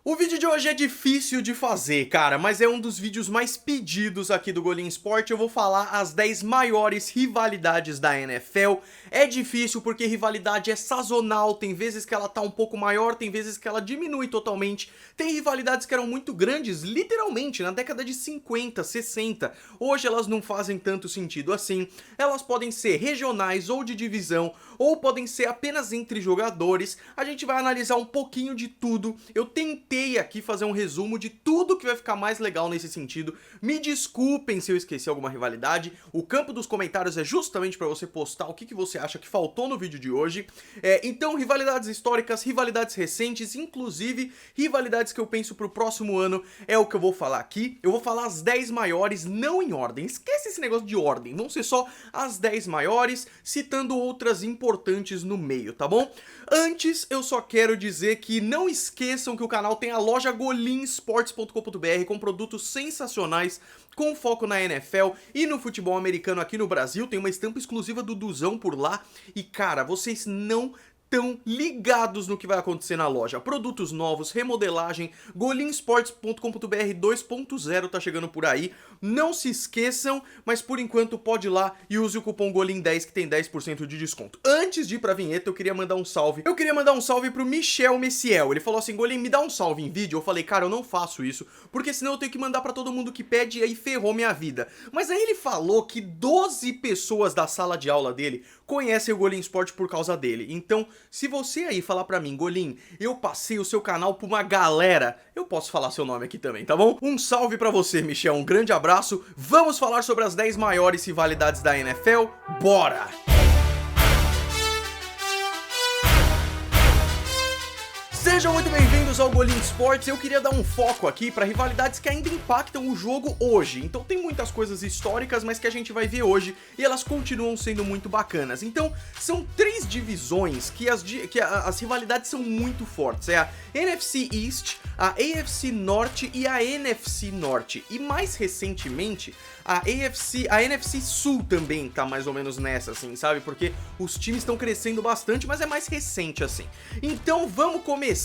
O vídeo de hoje é difícil de fazer, cara, mas é um dos vídeos mais pedidos aqui do Golim Sport. Eu vou falar as 10 maiores rivalidades da NFL. É difícil porque rivalidade é sazonal, tem vezes que ela tá um pouco maior, tem vezes que ela diminui totalmente. Tem rivalidades que eram muito grandes, literalmente, na década de 50, 60. Hoje elas não fazem tanto sentido assim. Elas podem ser regionais ou de divisão, ou podem ser apenas entre jogadores. A gente vai analisar um pouquinho de tudo. Eu tentei aqui fazer um resumo de tudo que vai ficar mais legal nesse sentido. Me desculpem se eu esqueci alguma rivalidade. O campo dos comentários é justamente para você postar o que você acha que faltou no vídeo de hoje. Então, rivalidades históricas, rivalidades recentes, inclusive rivalidades que eu penso pro próximo ano é o que eu vou falar aqui. Eu vou falar as 10 maiores, não em ordem. Esquece esse negócio de ordem. Vão ser só as 10 maiores, citando outras importantes no meio, tá bom? Antes, eu só quero dizer que não esqueçam que o canal tem a loja golinsports.com.br com produtos sensacionais com foco na NFL e no futebol americano aqui no Brasil. Tem uma estampa exclusiva do Duzão por lá e, cara, vocês não tão ligados no que vai acontecer na loja. Produtos novos, remodelagem, golinsports.com.br 2.0 tá chegando por aí. Não se esqueçam, mas por enquanto pode ir lá e use o cupom GOLIM10 que tem 10% de desconto. Antes de ir pra vinheta, eu queria mandar um salve. Eu queria mandar um salve pro Michel Messiel. Ele falou assim: Golim, me dá um salve em vídeo. Eu falei: cara, eu não faço isso, porque senão eu tenho que mandar pra todo mundo que pede e aí ferrou minha vida. Mas aí ele falou que 12 pessoas da sala de aula dele conhecem o Golim Sport por causa dele. Então, se você aí falar pra mim: Golim, eu passei o seu canal pra uma galera, eu posso falar seu nome aqui também, tá bom? Um salve pra você, Michel, um grande abraço. Vamos falar sobre as 10 maiores rivalidades da NFL? Bora! Sejam muito bem-vindos ao Golim Sports. Eu queria dar um foco aqui para rivalidades que ainda impactam o jogo hoje. Então tem muitas coisas históricas, mas que a gente vai ver hoje e elas continuam sendo muito bacanas. Então são 3 divisões que as rivalidades são muito fortes. É a NFC East, a AFC Norte e a NFC Norte. E mais recentemente, a NFC Sul também tá mais ou menos nessa, assim, sabe? Porque os times estão crescendo bastante, mas é mais recente, assim. Então vamos começar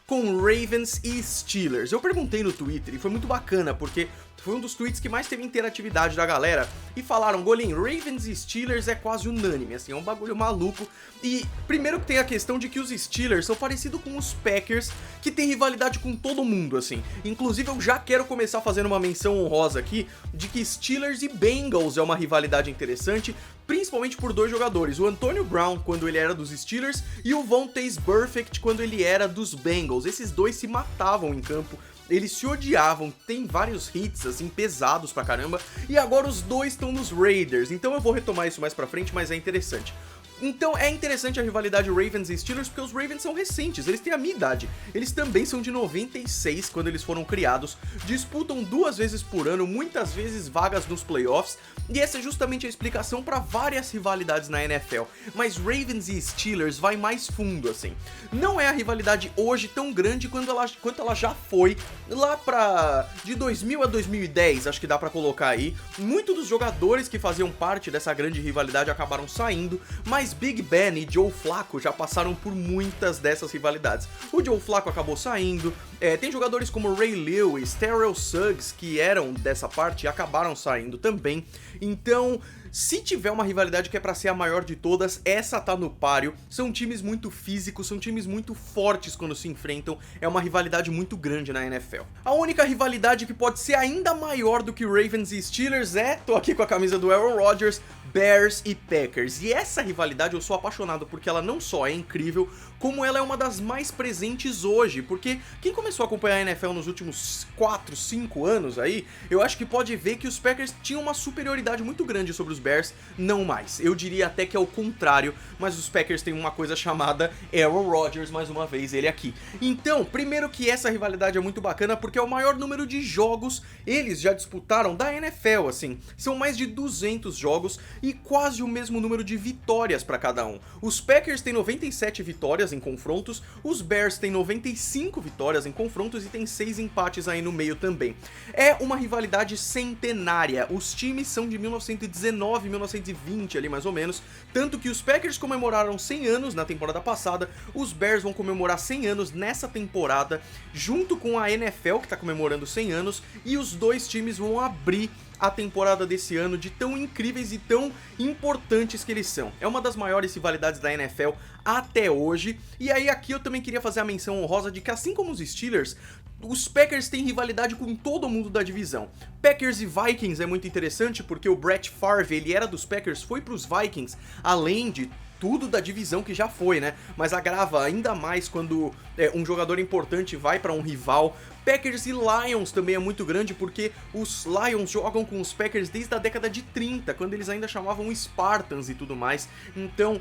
com Ravens e Steelers. Eu perguntei no Twitter e foi muito bacana, porque foi um dos tweets que mais teve interatividade da galera. E falaram: Golim, Ravens e Steelers é quase unânime, assim, é um bagulho maluco. E primeiro que tem a questão de que os Steelers são parecidos com os Packers, que tem rivalidade com todo mundo, assim. Inclusive eu já quero começar fazendo uma menção honrosa aqui, de que Steelers e Bengals é uma rivalidade interessante, principalmente por 2 jogadores, o Antonio Brown quando ele era dos Steelers e o Vontaze Burfict quando ele era dos Bengals. Esses dois se matavam em campo, eles se odiavam, tem vários hits assim pesados pra caramba, e agora os dois estão nos Raiders, então eu vou retomar isso mais pra frente, mas é interessante. Então é interessante a rivalidade Ravens e Steelers porque os Ravens são recentes, eles têm a minha idade. Eles também são de 96 quando eles foram criados, disputam 2 vezes por ano, muitas vezes vagas nos playoffs, e essa é justamente a explicação para várias rivalidades na NFL. Mas Ravens e Steelers vai mais fundo, assim. Não é a rivalidade hoje tão grande quanto ela já foi lá de 2000 a 2010, acho que dá pra colocar aí. Muitos dos jogadores que faziam parte dessa grande rivalidade acabaram saindo, mas Big Ben e Joe Flacco já passaram por muitas dessas rivalidades. O Joe Flacco acabou saindo, tem jogadores como Ray Lewis, Terrell Suggs, que eram dessa parte e acabaram saindo também. Então, se tiver uma rivalidade que é pra ser a maior de todas, essa tá no páreo. São times muito físicos, são times muito fortes quando se enfrentam, é uma rivalidade muito grande na NFL. A única rivalidade que pode ser ainda maior do que Ravens e Steelers tô aqui com a camisa do Aaron Rodgers, Bears e Packers. E essa rivalidade eu sou apaixonado porque ela não só é incrível, como ela é uma das mais presentes hoje, porque quem começou a acompanhar a NFL nos últimos 4, 5 anos aí, eu acho que pode ver que os Packers tinham uma superioridade muito grande sobre os Bears, não mais. Eu diria até que é o contrário, mas os Packers têm uma coisa chamada Aaron Rodgers, mais uma vez ele aqui. Então, primeiro que essa rivalidade é muito bacana porque é o maior número de jogos eles já disputaram da NFL, assim. São mais de 200 jogos e quase o mesmo número de vitórias para cada um. Os Packers têm 97 vitórias em confrontos, os Bears têm 95 vitórias em confrontos e tem 6 empates aí no meio também. É uma rivalidade centenária, os times são de 1919 1919, 1920 ali mais ou menos, tanto que os Packers comemoraram 100 anos na temporada passada, os Bears vão comemorar 100 anos nessa temporada, junto com a NFL que tá comemorando 100 anos, e os dois times vão abrir a temporada desse ano de tão incríveis e tão importantes que eles são. É uma das maiores rivalidades da NFL até hoje, e aí aqui eu também queria fazer a menção honrosa de que assim como os Steelers, os Packers têm rivalidade com todo mundo da divisão. Packers e Vikings é muito interessante porque o Brett Favre, ele era dos Packers, foi pros Vikings, além de tudo da divisão que já foi, né? Mas agrava ainda mais quando um jogador importante vai para um rival. Packers e Lions também é muito grande porque os Lions jogam com os Packers desde a década de 30, quando eles ainda chamavam Spartans e tudo mais. Então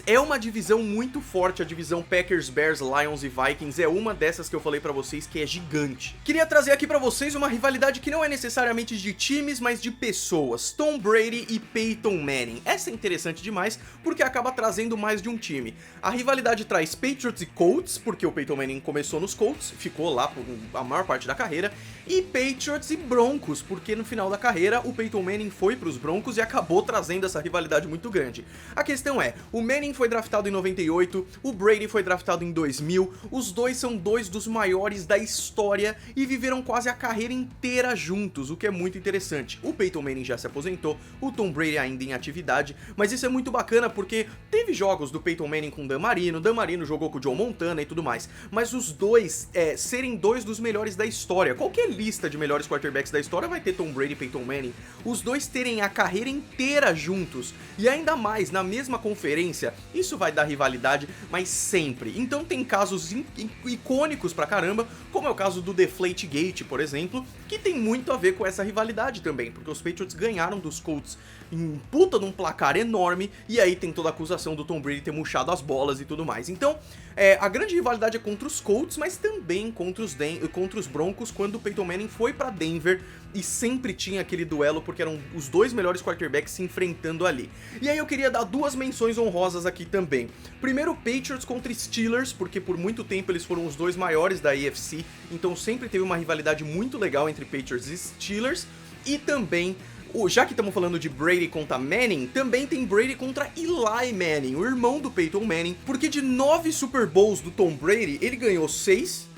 é uma divisão muito forte, a divisão Packers, Bears, Lions e Vikings é uma dessas que eu falei pra vocês que é gigante. Queria trazer aqui pra vocês uma rivalidade que não é necessariamente de times, mas de pessoas, Tom Brady e Peyton Manning. Essa é interessante demais porque acaba trazendo mais de um time. A rivalidade traz Patriots e Colts, porque o Peyton Manning começou nos Colts, ficou lá por a maior parte da carreira, e Patriots e Broncos, porque no final da carreira o Peyton Manning foi pros Broncos e acabou trazendo essa rivalidade muito grande. A questão é, o Manning foi draftado em 98, o Brady foi draftado em 2000, os dois são dois dos maiores da história e viveram quase a carreira inteira juntos, o que é muito interessante. O Peyton Manning já se aposentou, o Tom Brady ainda em atividade, mas isso é muito bacana porque teve jogos do Peyton Manning com Dan Marino jogou com o Joe Montana e tudo mais, mas os dois serem dois dos melhores da história. Qualquer lista de melhores quarterbacks da história vai ter Tom Brady e Peyton Manning. Os dois terem a carreira inteira juntos e ainda mais na mesma conferência, isso vai dar rivalidade, mas sempre. Então tem casos icônicos pra caramba, como é o caso do Deflategate, por exemplo, que tem muito a ver com essa rivalidade também, porque os Patriots ganharam dos Colts em puta de um placar enorme, e aí tem toda a acusação do Tom Brady ter murchado as bolas e tudo mais. Então, a grande rivalidade é contra os Colts, mas também contra os Broncos, quando o Peyton Manning foi pra Denver, e sempre tinha aquele duelo, porque eram os dois melhores quarterbacks se enfrentando ali. E aí eu queria dar duas menções honrosas aqui também. Primeiro, Patriots contra Steelers, porque por muito tempo eles foram os dois maiores da AFC, então sempre teve uma rivalidade muito legal entre Patriots e Steelers, e também já que estamos falando de Brady contra Manning, também tem Brady contra Eli Manning, o irmão do Peyton Manning, porque de 9 Super Bowls do Tom Brady, ele ganhou 6,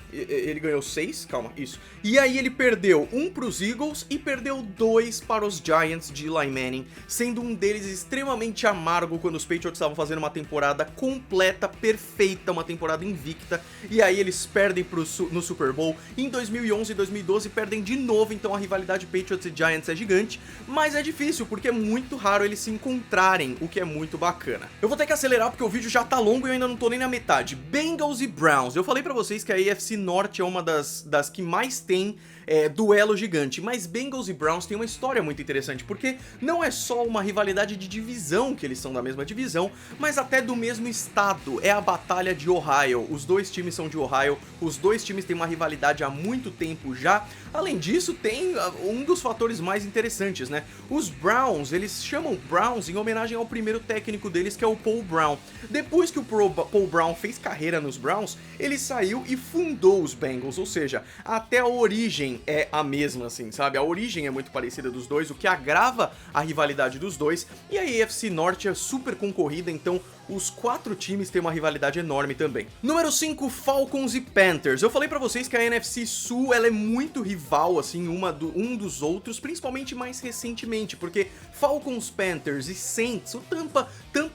calma, isso. E aí ele perdeu um pros Eagles e perdeu 2 para os Giants de Eli Manning, sendo um deles extremamente amargo quando os Patriots estavam fazendo uma temporada completa, perfeita, uma temporada invicta, e aí eles perdem no Super Bowl. Em 2011 e 2012 perdem de novo, então a rivalidade Patriots e Giants é gigante, mas é difícil porque é muito raro eles se encontrarem, o que é muito bacana. Eu vou ter que acelerar porque o vídeo já tá longo e eu ainda não tô nem na metade. Bengals e Browns. Eu falei pra vocês que a AFC Norte é uma das que mais tem duelo gigante, mas Bengals e Browns tem uma história muito interessante, porque não é só uma rivalidade de divisão, que eles são da mesma divisão, mas até do mesmo estado, é a batalha de Ohio, os dois times são de Ohio, os dois times têm uma rivalidade há muito tempo já. Além disso, tem um dos fatores mais interessantes, né? Os Browns, eles chamam Browns em homenagem ao primeiro técnico deles, que é o Paul Brown. Depois que o Paul Brown fez carreira nos Browns, ele saiu e fundou os Bengals, ou seja, até a origem é a mesma, assim, sabe? A origem é muito parecida dos dois, o que agrava a rivalidade dos dois, e a AFC Norte é super concorrida, então os 4 times têm uma rivalidade enorme também. Número 5, Falcons e Panthers. Eu falei pra vocês que a NFC Sul, ela é muito rival, assim, um dos outros, principalmente mais recentemente, porque Falcons, Panthers e Saints, o Tampa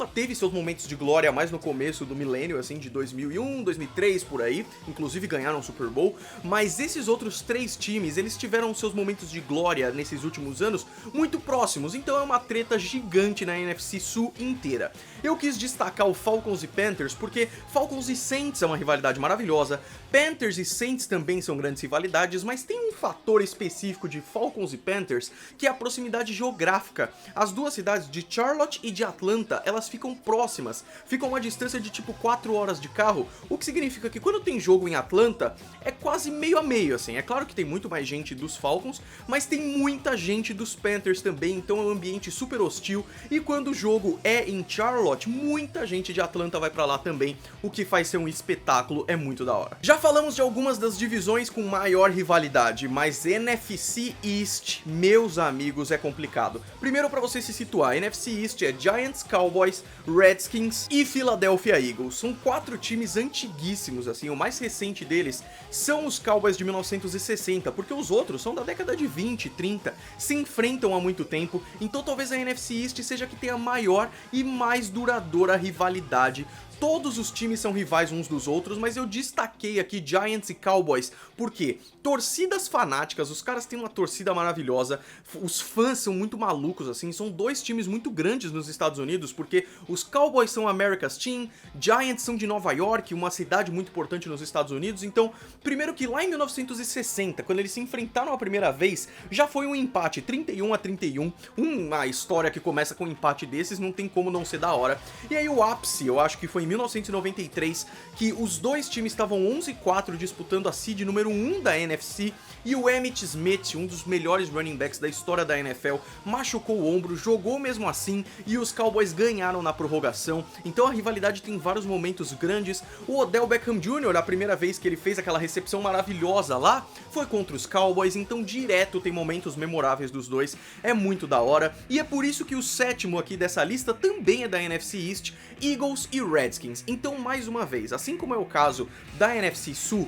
teve seus momentos de glória mais no começo do milênio, assim, de 2001, 2003, por aí, inclusive ganharam o Super Bowl, mas esses outros 3 times, eles tiveram seus momentos de glória nesses últimos anos muito próximos, então é uma treta gigante na NFC Sul inteira. Eu quis destacar o Falcons e Panthers porque Falcons e Saints é uma rivalidade maravilhosa, Panthers e Saints também são grandes rivalidades, mas tem um fator específico de Falcons e Panthers que é a proximidade geográfica. As duas cidades de Charlotte e de Atlanta, elas ficam próximas, ficam a uma distância de tipo 4 horas de carro, o que significa que quando tem jogo em Atlanta, é quase meio a meio, assim. É claro que tem muito mais gente dos Falcons, mas tem muita gente dos Panthers também, então é um ambiente super hostil, e quando o jogo é em Charlotte, muita gente de Atlanta vai pra lá também, o que faz ser um espetáculo, é muito da hora. Já falamos de algumas das divisões com maior rivalidade, mas NFC East, meus amigos, é complicado. Primeiro, para você se situar, NFC East é Giants, Cowboys, Redskins e Philadelphia Eagles. São 4 times antiguíssimos, assim, o mais recente deles são os Cowboys de 1960, porque os outros são da década de 20, 30, se enfrentam há muito tempo, então talvez a NFC East seja a que tenha a maior e mais duradoura rivalidade. Todos os times são rivais uns dos outros, mas eu destaquei aqui Giants e Cowboys, porque torcidas fanáticas, os caras têm uma torcida maravilhosa, os fãs são muito malucos, assim, são 2 times muito grandes nos Estados Unidos, porque os Cowboys são America's Team, Giants são de Nova York, uma cidade muito importante nos Estados Unidos, então, primeiro que lá em 1960, quando eles se enfrentaram a primeira vez, já foi um empate 31-31, uma história que começa com um empate desses, não tem como não ser da hora, e aí o ápice, eu acho que foi em 1993, que os 2 times estavam 11-4 disputando a seed número 1 da NFC, e o Emmitt Smith, um dos melhores running backs da história da NFL, machucou o ombro, jogou mesmo assim, e os Cowboys ganharam na prorrogação, então a rivalidade tem vários momentos grandes. O Odell Beckham Jr., a primeira vez que ele fez aquela recepção maravilhosa lá, foi contra os Cowboys, então direto tem momentos memoráveis dos dois, é muito da hora, e é por isso que o 7º aqui dessa lista também é da NFC East, Eagles e Redskins. Então, mais uma vez, assim como é o caso da NFC Sul,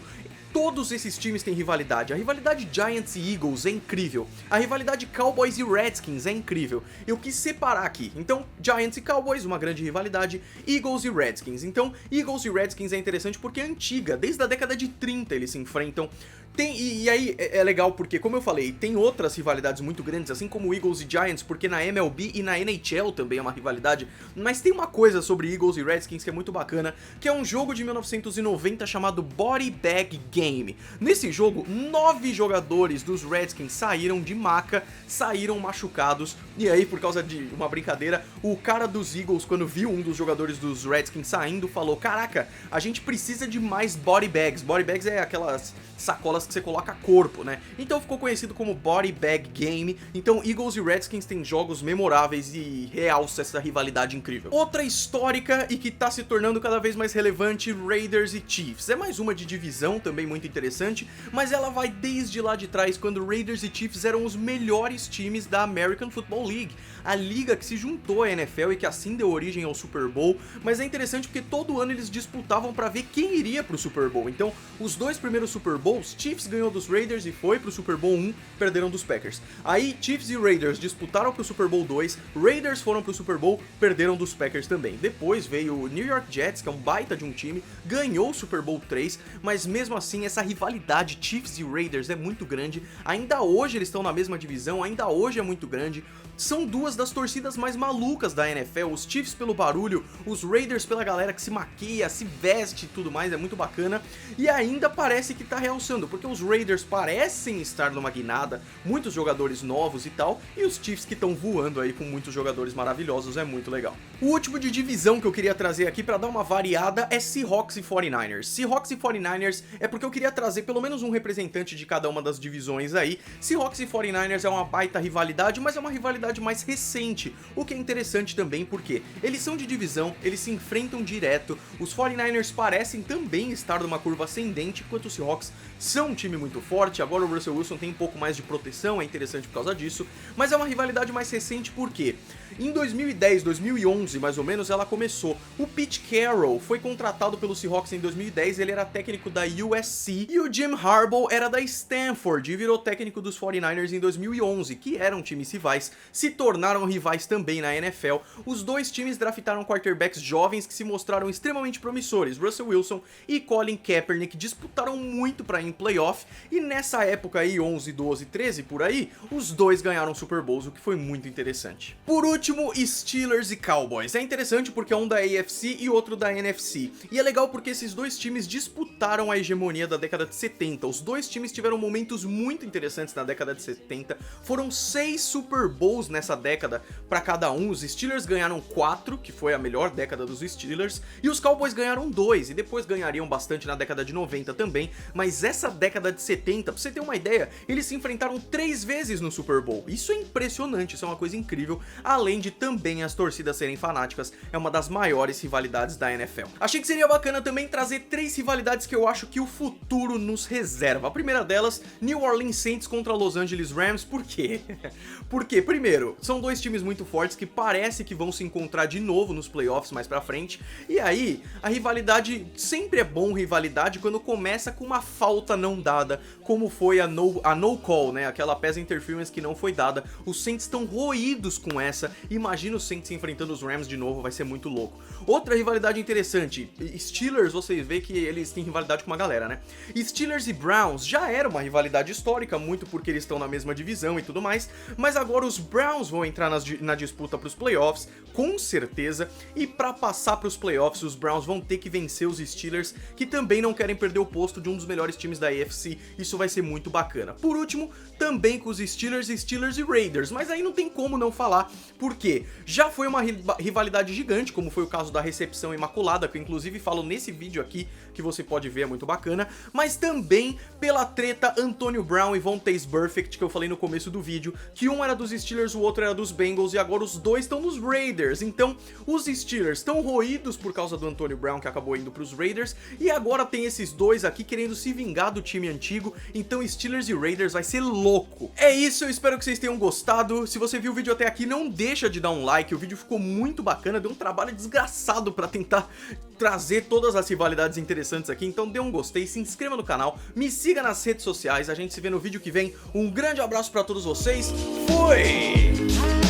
todos esses times têm rivalidade. A rivalidade Giants e Eagles é incrível. A rivalidade Cowboys e Redskins é incrível. Eu quis separar aqui. Então, Giants e Cowboys, uma grande rivalidade. Eagles e Redskins. Então, Eagles e Redskins é interessante porque é antiga. Desde a década de 30 eles se enfrentam. E aí é legal porque, como eu falei, tem outras rivalidades muito grandes, assim como Eagles e Giants, porque na MLB e na NHL também é uma rivalidade, mas tem uma coisa sobre Eagles e Redskins que é muito bacana, que é um jogo de 1990 chamado Body Bag Game. Nesse jogo, 9 jogadores dos Redskins saíram de maca, saíram machucados, e aí, por causa de uma brincadeira, o cara dos Eagles, quando viu um dos jogadores dos Redskins saindo, falou: caraca, a gente precisa de mais body bags. Body bags é aquelas sacolas que você coloca corpo, né? Então ficou conhecido como Body Bag Game. Então Eagles e Redskins têm jogos memoráveis e realça essa rivalidade incrível. Outra histórica e que tá se tornando cada vez mais relevante, Raiders e Chiefs. É mais uma de divisão, também muito interessante, mas ela vai desde lá de trás, quando Raiders e Chiefs eram os melhores times da American Football League, a liga que se juntou à NFL e que assim deu origem ao Super Bowl. Mas é interessante porque todo ano eles disputavam pra ver quem iria pro Super Bowl. Então, os 2 primeiros Super Bowls, Chiefs ganhou dos Raiders e foi pro Super Bowl 1, perderam dos Packers. Aí Chiefs e Raiders disputaram pro Super Bowl 2, Raiders foram pro Super Bowl, perderam dos Packers também. Depois veio o New York Jets, que é um baita de um time, ganhou o Super Bowl 3, mas mesmo assim essa rivalidade Chiefs e Raiders é muito grande. Ainda hoje eles estão na mesma divisão, ainda hoje é muito grande. São 2 das torcidas mais malucas da NFL, os Chiefs pelo barulho, os Raiders pela galera que se maquia, se veste e tudo mais, é muito bacana. E ainda parece que tá realçando, porque os Raiders parecem estar numa guinada, muitos jogadores novos e tal, e os Chiefs que estão voando aí com muitos jogadores maravilhosos, é muito legal. O último de divisão que eu queria trazer aqui pra dar uma variada é Seahawks e 49ers. Seahawks e 49ers é porque eu queria trazer pelo menos um representante de cada uma das divisões aí. Seahawks e 49ers é uma baita rivalidade, mas é uma rivalidade mais recente, o que é interessante também porque eles são de divisão, eles se enfrentam direto, os 49ers parecem também estar numa curva ascendente, enquanto os Seahawks são um time muito forte. Agora o Russell Wilson tem um pouco mais de proteção, é interessante por causa disso, mas é uma rivalidade mais recente porque em 2010, 2011 mais ou menos ela começou. O Pete Carroll foi contratado pelo Seahawks em 2010, ele era técnico da USC, e o Jim Harbaugh era da Stanford e virou técnico dos 49ers em 2011, que eram times rivais, se tornaram rivais também na NFL. Os 2 times draftaram quarterbacks jovens que se mostraram extremamente promissores. Russell Wilson e Colin Kaepernick disputaram muito para ir em playoff, e nessa época aí, 11, 12, 13 por aí, os 2 ganharam Super Bowls, o que foi muito interessante. Por último, Steelers e Cowboys. É interessante porque é um da AFC e outro da NFC, e é legal porque esses 2 times disputaram a hegemonia da década de 70. Os 2 times tiveram momentos muito interessantes na década de 70, foram 6 Super Bowls nessa década para cada um. Os Steelers ganharam 4, que foi a melhor década dos Steelers, e os Cowboys ganharam 2, e depois ganhariam bastante na década de 90 também, mas essa década década de 70, pra você ter uma ideia, eles se enfrentaram 3 vezes no Super Bowl. Isso é impressionante, isso é uma coisa incrível, além de também as torcidas serem fanáticas, é uma das maiores rivalidades da NFL. Achei que seria bacana também trazer 3 rivalidades que eu acho que o futuro nos reserva. A primeira delas, New Orleans Saints contra Los Angeles Rams. Por quê? Porque, primeiro, são dois times muito fortes que parece que vão se encontrar de novo nos playoffs mais pra frente, e aí, a rivalidade, sempre é bom rivalidade quando começa com uma falta não dada, como foi a no call, né, aquela pass interference que não foi dada. Os Saints estão roídos com essa, imagina os Saints enfrentando os Rams de novo, vai ser muito louco. Outra rivalidade interessante, Steelers, você vê que eles têm rivalidade com uma galera, né? Steelers e Browns já era uma rivalidade histórica, muito porque eles estão na mesma divisão e tudo mais, mas agora os Browns vão entrar na disputa pros playoffs, com certeza, e pra passar pros playoffs, os Browns vão ter que vencer os Steelers, que também não querem perder o posto de um dos melhores times da AFC, isso vai ser muito bacana. Por último, também com os Steelers e Raiders, mas aí não tem como não falar, porque já foi uma rivalidade gigante, como foi o caso da recepção imaculada, que eu inclusive falo nesse vídeo aqui, que você pode ver, é muito bacana, mas também pela treta Antonio Brown e Vontaze Burfict, que eu falei no começo do vídeo, que um era dos Steelers, o outro era dos Bengals, e agora os dois estão nos Raiders. Então, os Steelers estão roídos por causa do Antonio Brown, que acabou indo pros Raiders, e agora tem esses dois aqui querendo se vingar do time antigo, então Steelers e Raiders vai ser louco. É isso, eu espero que vocês tenham gostado. Se você viu o vídeo até aqui, não deixa de dar um like, o vídeo ficou muito bacana, deu um trabalho desgraçado pra tentar trazer todas as rivalidades interessantes aqui, então dê um gostei, se inscreva no canal, me siga nas redes sociais, a gente se vê no vídeo que vem. Um grande abraço pra todos vocês, fui!